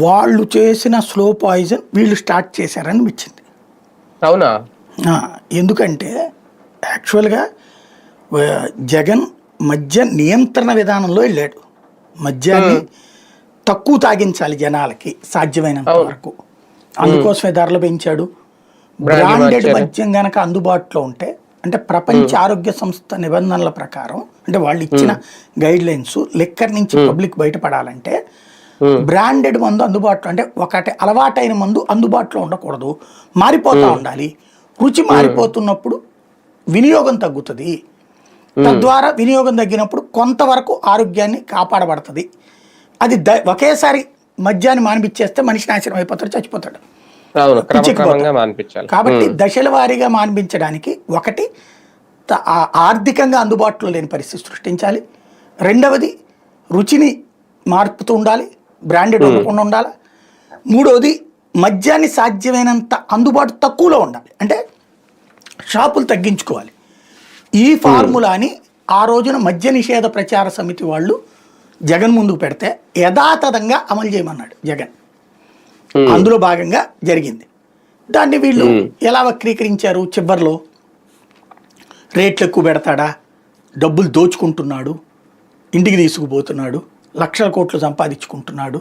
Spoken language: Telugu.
వాళ్ళు చేసిన స్లో పాయిజన్ వీళ్ళు స్టార్ట్ చేశారనిపించింది. అవునా? ఎందుకంటే యాక్చువల్గా జగన్ మద్య నియంత్రణ విధానంలో వెళ్ళాడు. మద్యాన్ని తక్కువ తాగించాలి జనాలకి సాధ్యమైనంత వరకు, అందుకోసమే ధరలు పెంచాడు. బ్రాండెడ్ మద్యం గనక అందుబాటులో ఉంటే, అంటే ప్రపంచ ఆరోగ్య సంస్థ నిబంధనల ప్రకారం, అంటే వాళ్ళు ఇచ్చిన గైడ్ లైన్స్, లిక్కర్ నుంచి పబ్లిక్ బయటపడాలంటే బ్రాండెడ్ మందు అందుబాటులో, అంటే ఒకటి అలవాటైన మందు అందుబాటులో ఉండకూడదు, మారిపోతూ ఉండాలి. రుచి మారిపోతున్నప్పుడు వినియోగం తగ్గుతుంది. తద్వారా వినియోగం తగ్గినప్పుడు కొంతవరకు ఆరోగ్యాన్ని కాపాడబడుతుంది. అది ఒకేసారి మద్యాన్ని మానిపించేస్తే మనిషి నాశనం అయిపోతాడు, చచ్చిపోతాడు. కాబట్టి దశల వారీగా మానిపించడానికి ఒకటి ఆర్థికంగా అందుబాటులో లేని పరిస్థితి సృష్టించాలి. రెండవది రుచిని మార్పుతూ ఉండాలి, బ్రాండెడ్ ఉండకుండా ఉండాలి. మూడవది మద్యాన్ని సాధ్యమైనంత అందుబాటు తక్కువలో ఉండాలి, అంటే షాపులు తగ్గించుకోవాలి. ఈ ఫార్ములాని ఆ రోజున మద్య నిషేధ ప్రచార సమితి వాళ్ళు జగన్ ముందుకు పెడితే యథాతథంగా అమలు చేయమన్నాడు జగన్. అందులో భాగంగా జరిగింది. దాన్ని వీళ్ళు ఎలా వక్రీకరించారు? చివరిలో రేట్లు ఎక్కువ పెడతాడా, డబ్బులు దోచుకుంటున్నాడు, ఇంటికి తీసుకుపోతున్నాడు, లక్షల కోట్లు సంపాదించుకుంటున్నాడు,